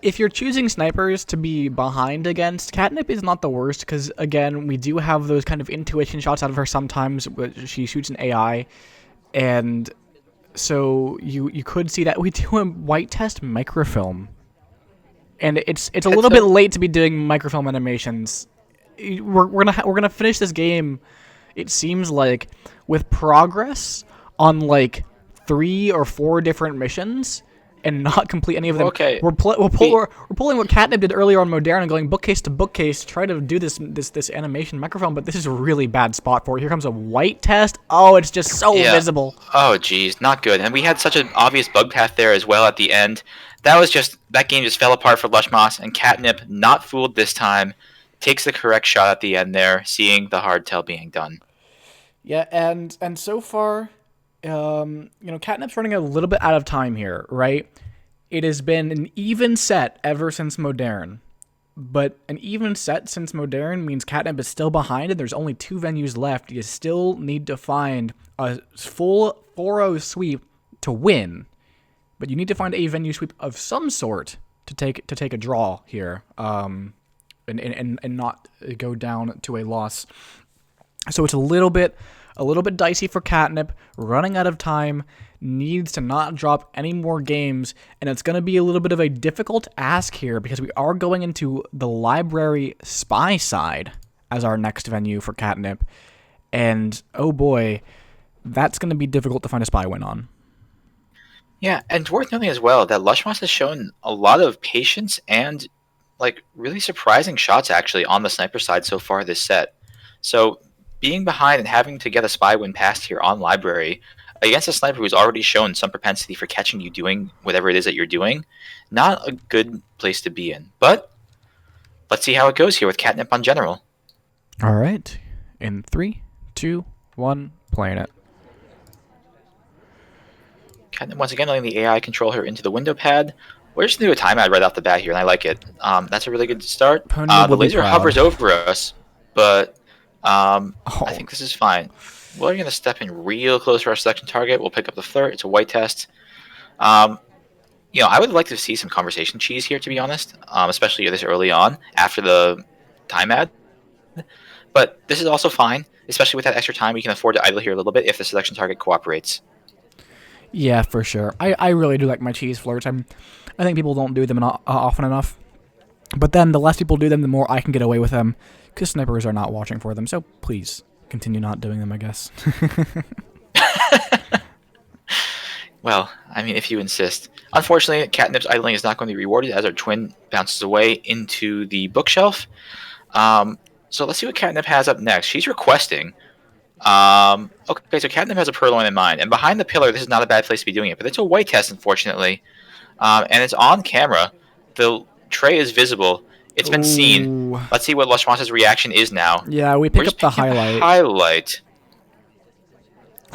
if you're choosing snipers to be behind against, Catnip is not the worst, because, again, we do have those kind of intuition shots out of her sometimes, but she shoots an AI, and so you could see that. We do a white test microfilm, and it's a little bit late to be doing microfilm animations. We're gonna finish this game it seems like with progress on like 3 or 4 different missions and not complete any of them, Okay. we're pulling what Catnip did earlier on Modern and going bookcase to bookcase to try to do this animation microphone, but this is a really bad spot for it. Here comes a white test. Oh, it's just so Yeah. visible. Oh, geez, not good. And we had such an obvious bug path there as well at the end. That game just fell apart for Lushmoss, and Catnip, not fooled this time, takes the correct shot at the end there, seeing the hardtail being done. Yeah, and so far, Catnip's running a little bit out of time here, right? It has been an even set ever since Modern. But an even set since Modern means Catnip is still behind and there's only 2 venues left. You still need to find a full 4-0 sweep to win. But you need to find a venue sweep of some sort to take a draw here. And not go down to a loss. So it's a little bit dicey for Catnip, running out of time, needs to not drop any more games, and it's going to be a little bit of a difficult ask here because we are going into the library spy side as our next venue for Catnip, and oh boy, that's going to be difficult to find a spy win on. Yeah, and worth noting as well that Lushmoss has shown a lot of patience and like really surprising shots actually on the sniper side so far this set. So being behind and having to get a spy win past here on library against a sniper who's already shown some propensity for catching you doing whatever it is that you're doing, not a good place to be in. But let's see how it goes here with Catnip on general. All right, in 3, 2, 1, playing it. Catnip once again letting the AI control her into the window pad. We're just going to do a timeout right off the bat here, and I like it. That's a really good start. The laser hovers over us, but I think this is fine. We're going to step in real close to our selection target. We'll pick up the flirt. It's a white test. I would like to see some conversation cheese here, to be honest, especially this early on after the time ad. But this is also fine, especially with that extra time. We can afford to idle here a little bit if the selection target cooperates. Yeah, for sure. I really do like my cheese flirts. I think people don't do them often enough. But then the less people do them, the more I can get away with them, because snipers are not watching for them. So please continue not doing them, I guess. Well, I mean, if you insist. Unfortunately, Catnip's idling is not going to be rewarded as our twin bounces away into the bookshelf. So let's see what Catnip has up next. She's requesting. Okay, so Catnip has a purloin in mind, and behind the pillar, this is not a bad place to be doing it, but it's a white test, unfortunately, and it's on camera. The tray is visible. It's been seen. Let's see what Lushmoss's reaction is now. Yeah, we pick up the highlight.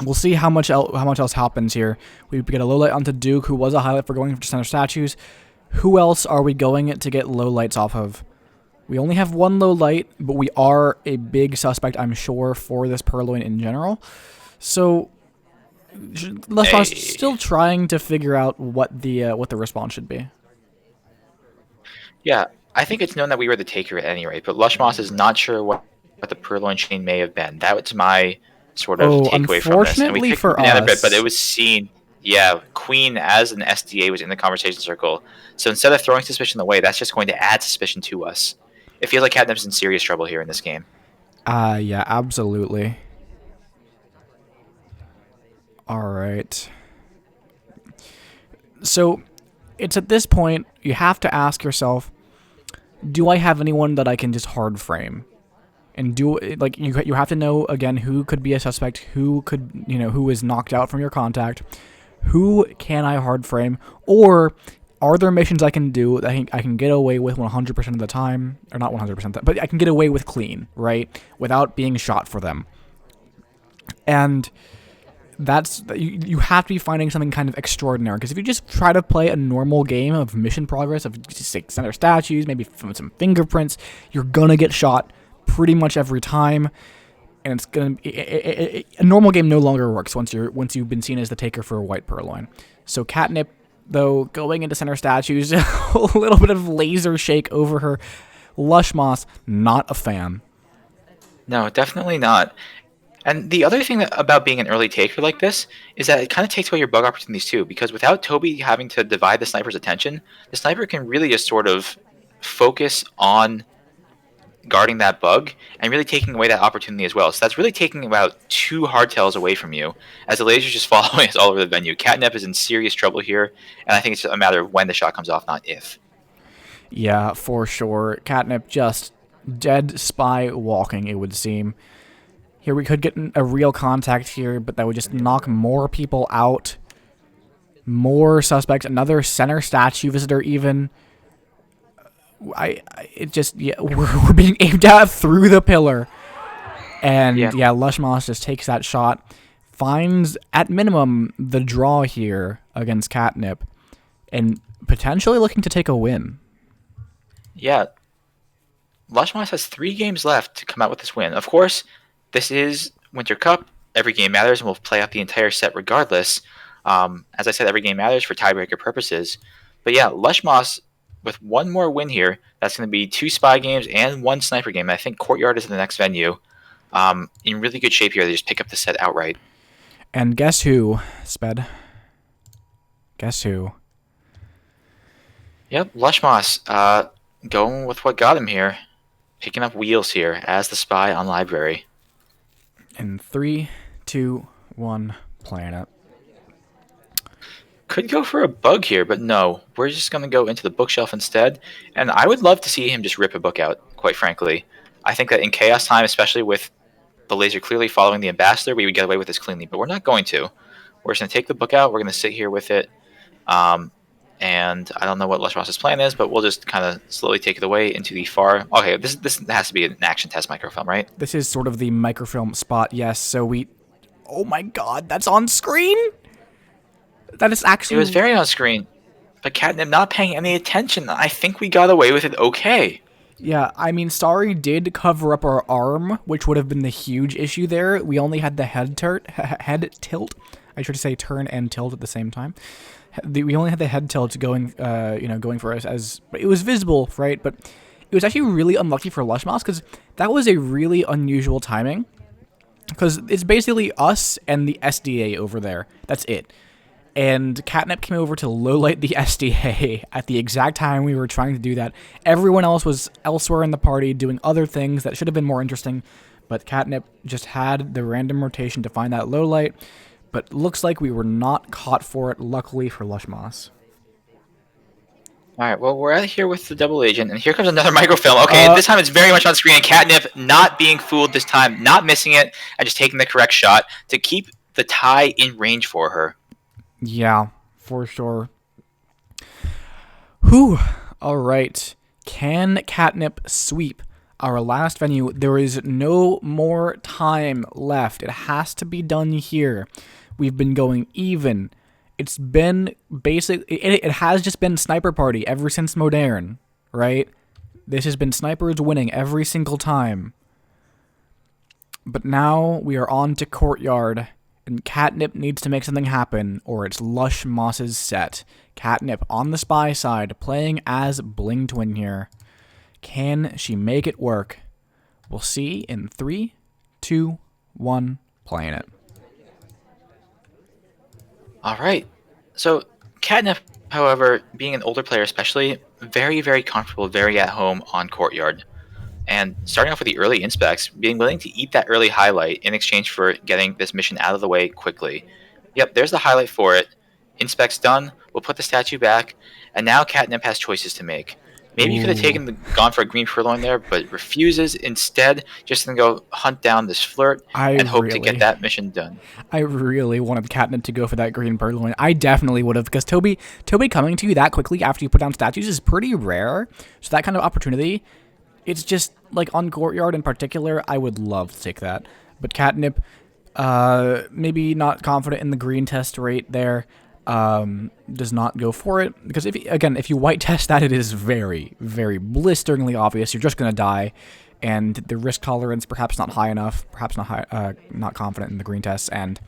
We'll see how much else happens here. We get a low light onto Duke, who was a highlight for going for center statues. Who else are we going to get low lights off of? We only have 1 low light, but we are a big suspect, I'm sure, for this purloin in general. So, Lushmoss still trying to figure out what the response should be. Yeah, I think it's known that we were the taker at any rate, but Lushmoss is not sure what the purloin chain may have been. That was my sort of takeaway from this. And we picked for us, bit, but it was seen. Yeah, Queen as an SDA was in the conversation circle. So instead of throwing suspicion away, that's just going to add suspicion to us. It feels like Catnip's in serious trouble here in this game. Yeah, absolutely. All right. So, it's at this point, you have to ask yourself, do I have anyone that I can just hard frame? And you have to know, again, who could be a suspect, who is knocked out from your contact, who can I hard frame, or are there missions I can do that I can get away with 100% of the time? Or not 100%, but I can get away with clean, right? Without being shot for them. And you have to be finding something kind of extraordinary. Because if you just try to play a normal game of mission progress, of just center statues, maybe some fingerprints, you're going to get shot pretty much every time. And it's going to a normal game no longer works once you've been seen as the taker for a white purloin. So Catnip, though, going into center statues, a little bit of laser shake over her. Lushmoss, not a fan. No, definitely not. And the other thing about being an early taker like this is that it kind of takes away your bug opportunities too, because without Toby having to divide the sniper's attention, the sniper can really just sort of focus on guarding that bug and really taking away that opportunity as well. So that's really taking about 2 hardtails away from you as the laser's just following us all over the venue. Catnip is in serious trouble here, and I think it's a matter of when the shot comes off, not if. Yeah, for sure. Catnip just dead spy walking, it would seem. Here we could get a real contact here, but that would just knock more people out. More suspects. Another center statue visitor even. It just, yeah, we're being aimed at through the pillar. And yeah, Lushmoss just takes that shot. Finds, at minimum, the draw here against Catnip. And potentially looking to take a win. Yeah, Lushmoss has 3 games left to come out with this win. Of course, this is Winter Cup. Every game matters, and we'll play out the entire set regardless. As I said, every game matters for tiebreaker purposes. But yeah, Lushmoss, with one more win here, that's going to be 2 spy games and 1 sniper game. I think Courtyard is the next venue. In really good shape here. They just pick up the set outright. And guess who, Sped? Guess who? Yep, Lushmoss going with what got him here. Picking up wheels here as the spy on Library. In 3, 2, 1, playing it. Could go for a bug here, but no. We're just going to go into the bookshelf instead. And I would love to see him just rip a book out, quite frankly. I think that in Chaos Time, especially with the laser clearly following the Ambassador, we would get away with this cleanly. But we're not going to. We're just going to take the book out. We're going to sit here with it. And I don't know what Lushmoss's plan is, but we'll just kind of slowly take it away into the far... Okay, this has to be an action test microfilm, right? This is sort of the microfilm spot, yes. So we... Oh my god, that's on screen? That is actually... It was very on screen, but Catnip not paying any attention. I think we got away with it okay. Yeah, I mean, Starry did cover up our arm, which would have been the huge issue there. We only had the head tilt. I should say turn and tilt at the same time. We only had the head tilt going, going for us as it was visible, right? But it was actually really unlucky for Lushmoss because that was a really unusual timing. Because it's basically us and the SDA over there. That's it. And Catnip came over to lowlight the SDA at the exact time we were trying to do that. Everyone else was elsewhere in the party doing other things that should have been more interesting. But Catnip just had the random rotation to find that lowlight. But looks like we were not caught for it, luckily for Lushmoss. Alright, well, we're out here with the double agent, and here comes another microfilm. Okay, this time it's very much on screen, and Catnip not being fooled this time, not missing it, and just taking the correct shot to keep the tie in range for her. Yeah, for sure. Whew. Alright. Can Catnip sweep our last venue? There is no more time left. It has to be done here. We've been going even. It's been it has just been Sniper Party ever since Modern, right? This has been snipers winning every single time. But now we are on to Courtyard, and Catnip needs to make something happen, or it's Lushmoss's set. Catnip on the spy side, playing as Bling Twin here. Can she make it work? We'll see in 3, 2, 1, playing it. Alright, so Catnip, however, being an older player especially, very, very comfortable, very at home on Courtyard. And starting off with the early inspects, being willing to eat that early highlight in exchange for getting this mission out of the way quickly. Yep, there's the highlight for it. Inspects done, we'll put the statue back, and now Catnip has choices to make. Maybe you could have gone for a green purloin there, but refuses. Instead, just gonna go hunt down this flirt and hope to get that mission done. I really wanted Catnip to go for that green purloin. I definitely would have, because Toby coming to you that quickly after you put down statues is pretty rare. So that kind of opportunity, it's just like on Courtyard in particular, I would love to take that. But Catnip, maybe not confident in the green test rate there. Does not go for it, because if you white test that, it is very, very blisteringly obvious you're just going to die, and the risk tolerance perhaps not high enough, perhaps not confident in the green test, and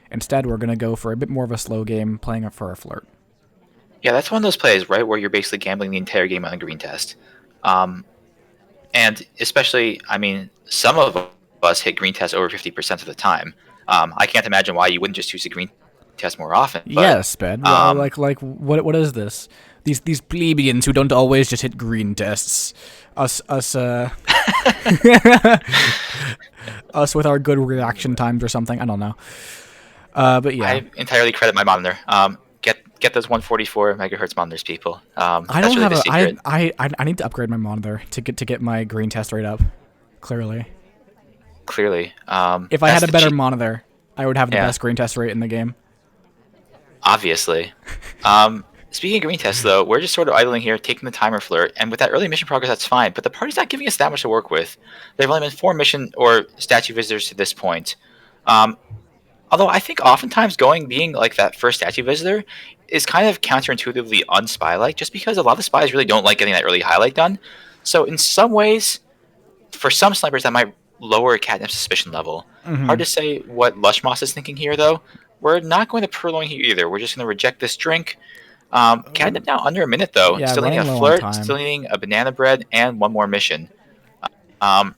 instead we're going to go for a bit more of a slow game, playing for a flirt. Yeah, that's one of those plays, right, where you're basically gambling the entire game on a green test. And especially, I mean, some of us hit green tests over 50% of the time. I can't imagine why you wouldn't just choose a green test more often. But, Yes, Ben. Like what is this? These plebeians who don't always just hit green tests. Us us with our good reaction times or something. I don't know. But yeah, I entirely credit my monitor. Get those 144 megahertz monitors, people. I That's don't really have the a. secret. I need to upgrade my monitor to get my green test rate up. Clearly, Clearly, if I that's had a the better cheat. monitor, I would have the Yeah, best green test rate in the game. obviously. Speaking of green tests, though, we're just sort of idling here, taking the timer flirt, and with that early mission progress, that's fine. But the party's not giving us that much to work with. There have only been 4 mission or statue visitors to this point. Um, Although I think oftentimes being like that first statue visitor is kind of counterintuitively unspy-like, just because a lot of spies really don't like getting that early highlight done. So in some ways, for some snipers, that might lower catnip's suspicion level. Hard Hmm. to say what Lushmoss is thinking here, though. We're not going to purloin here either. We're just going to reject this drink. Catnip now under a minute, though. Yeah, Still needing a running low on flirt, still time. needing a banana bread, and one more mission. Um,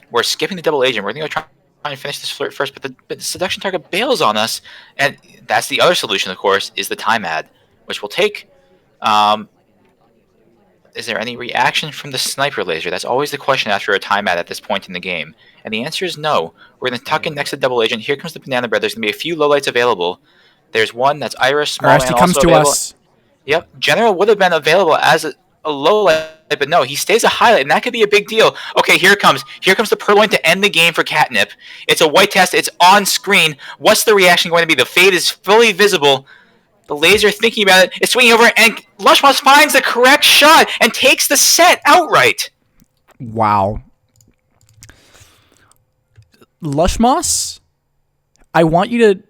we're skipping the double agent. We're going to try and finish this flirt first, but the seduction target bails on us, and that's the other solution, of course, is the time ad, which we'll take. Um, is there any reaction from the sniper laser? That's always the question after a time ad at this point in the game. And the answer is no. We're going to tuck in next to double agent. Here comes the banana bread. There's going to be a few lowlights available. There's one that's Iris, small man He comes also to available. us. Yep, General would have been available as a low light, but no, he stays a highlight, and that could be a big deal. Okay, here it comes. Here comes the purloin to end the game for Catnip. It's a white test. It's on screen. What's the reaction going to be? The fade is fully visible. The laser thinking about it is swinging over, and Lushmoss finds the correct shot and takes the set outright. Wow. Lushmoss, I want you to.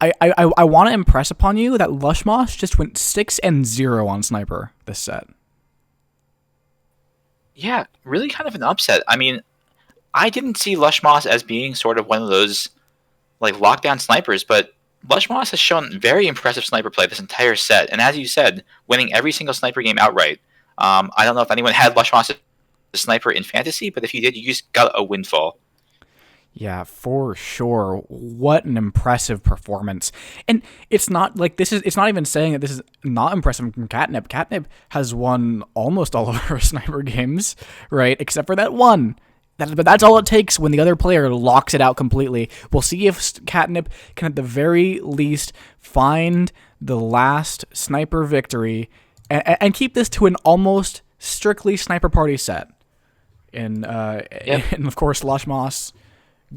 I want to impress upon you that Lushmoss just went 6-0 on sniper this set. Yeah, really kind of an upset. I mean, I didn't see Lushmoss as being sort of one of those like lockdown snipers, but Lushmoss has shown very impressive sniper play this entire set, and as you said, winning every single sniper game outright. I don't know if anyone had Lushmoss as a sniper in fantasy, but if you did, you just got a windfall. Yeah, for sure. What an impressive performance. And it's not like it's not even saying that this is not impressive from Catnip. Catnip has won almost all of her sniper games, right? Except for that one. But that's all it takes when the other player locks it out completely. We'll see if Catnip can at the very least find the last sniper victory and keep this to an almost strictly sniper party set. And of course, Lushmoss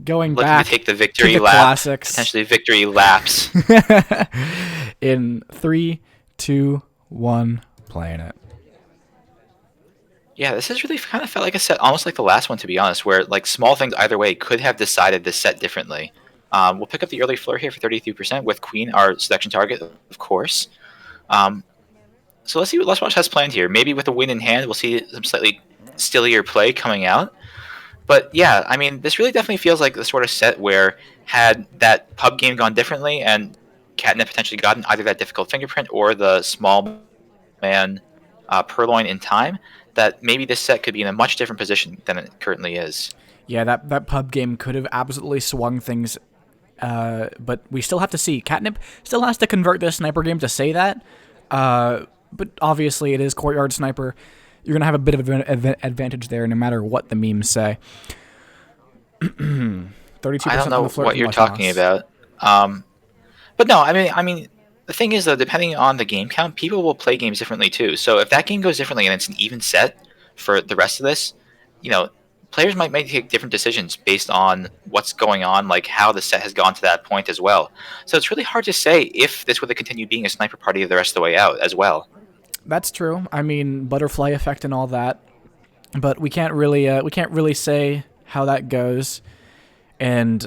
going Looking back to take the to victory the lap, classics potentially victory laps. in 3, 2, 1, playing it. Yeah, this has really kind of felt like a set, almost like the last one, to be honest, where like small things either way could have decided this set differently. We'll pick up the early flirt here for 33% with Queen, our seduction target, of course. So let's see what Lushmoss has planned here. Maybe with a win in hand, we'll see some slightly stillier play coming out. But yeah, I mean, this really definitely feels like the sort of set where had that pub game gone differently and Catnip potentially gotten either that difficult fingerprint or the small man purloin in time, that maybe this set could be in a much different position than it currently is. Yeah, that pub game could have absolutely swung things, but we still have to see. Catnip still has to convert this sniper game to say that, but obviously it is Courtyard Sniper. You're going to have a bit of an advantage there no matter what the memes say. 32% I don't know on the flirt what from you're talking Lushmoss. about. But no, I mean, the thing is though, depending on the game count, people will play games differently too. So if that game goes differently and it's an even set for the rest of this, you know, players might take different decisions based on what's going on, like how the set has gone to that point as well. So it's really hard to say if this would have continued being a sniper party the rest of the way out as well. That's true. I mean, butterfly effect and all that, but we can't really say how that goes. And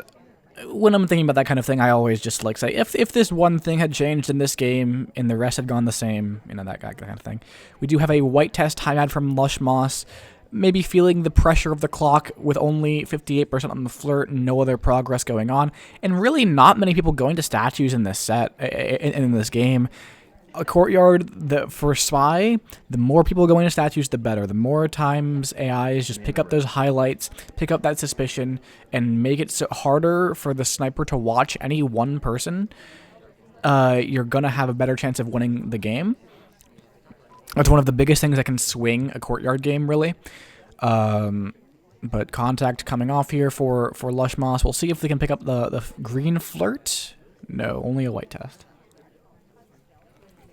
when I'm thinking about that kind of thing, I always just like say if this one thing had changed in this game and the rest had gone the same, you know, that kind of thing. We do have a white test time ad from Lushmoss, maybe feeling the pressure of the clock with only 58% on the flirt and no other progress going on, and really not many people going to statues in this set in this game. A Courtyard, for Spy, the more people going to statues, the better. The more times AIs just pick up those highlights, pick up that suspicion, and make it so harder for the sniper to watch any one person. you're going to have a better chance of winning the game. That's one of the biggest things that can swing a courtyard game, really. But contact coming off here for Lushmoss. We'll see if they can pick up the green flirt. No, only a white test.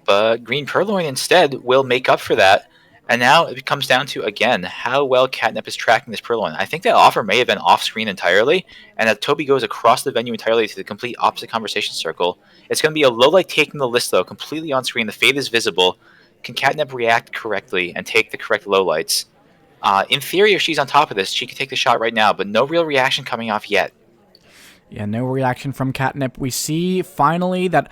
But green purloin instead will make up for that. And now it comes down to, again, how well Catnip is tracking this purloin. I think that offer may have been off-screen entirely, and as Toby goes across the venue entirely to the complete opposite conversation circle, it's going to be a low light taking the list, though, completely on screen. The fade is visible. Can Catnip react correctly and take the correct low lights? In theory, if she's on top of this, she could take the shot right now, but no real reaction coming off yet. Yeah, no reaction from Catnip. We see finally that...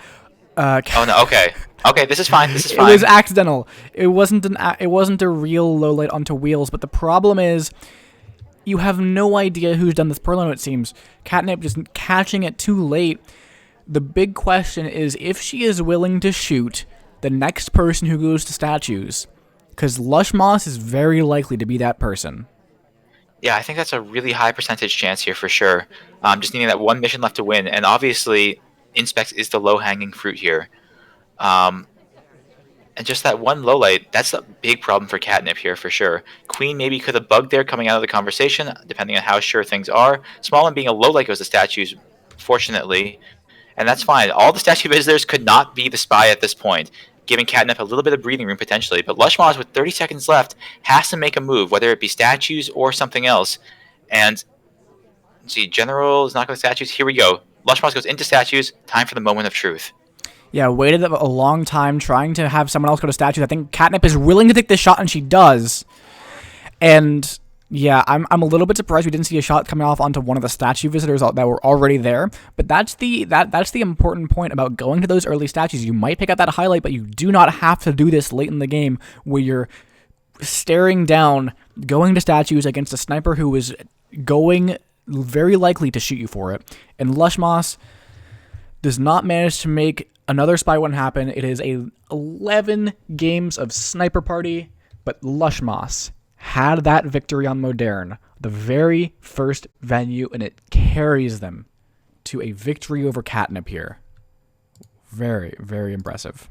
oh no! Okay, okay, this is fine. This is fine. It was accidental. It wasn't a real low light onto wheels. But the problem is, you have no idea who's done this purloin. It seems Catnip just catching it too late. The big question is if she is willing to shoot the next person who goes to statues, because Lushmoss is very likely to be that person. Yeah, I think that's a really high percentage chance here for sure. Just needing that one mission left to win, and obviously Inspex is the low-hanging fruit here. And just that one low light, that's a big problem for Catnip here for sure. Queen maybe could have bugged there coming out of the conversation, depending on how sure things are. Small one being a low light goes to statues, fortunately. And that's fine. All the statue visitors could not be the spy at this point, giving Catnip a little bit of breathing room potentially. But Lushmoss, with 30 seconds left, has to make a move, whether it be statues or something else. And, see, General is not going to statues. Here we go. Lushmoss goes into statues. Time for the moment of truth. Yeah, waited a long time trying to have someone else go to statues. I think Catnip is willing to take this shot, and she does. And yeah, I'm a little bit surprised we didn't see a shot coming off onto one of the statue visitors that were already there. But that's the important point about going to those early statues. You might pick up that highlight, but you do not have to do this late in the game where you're staring down, going to statues against a sniper who is going very likely to shoot you for it. And Lushmoss does not manage to make another spy one happen. It is 11 games of SpyParty, but Lushmoss had that victory on Modern, the very first venue, and it carries them to a victory over Catnip here. Very, very impressive.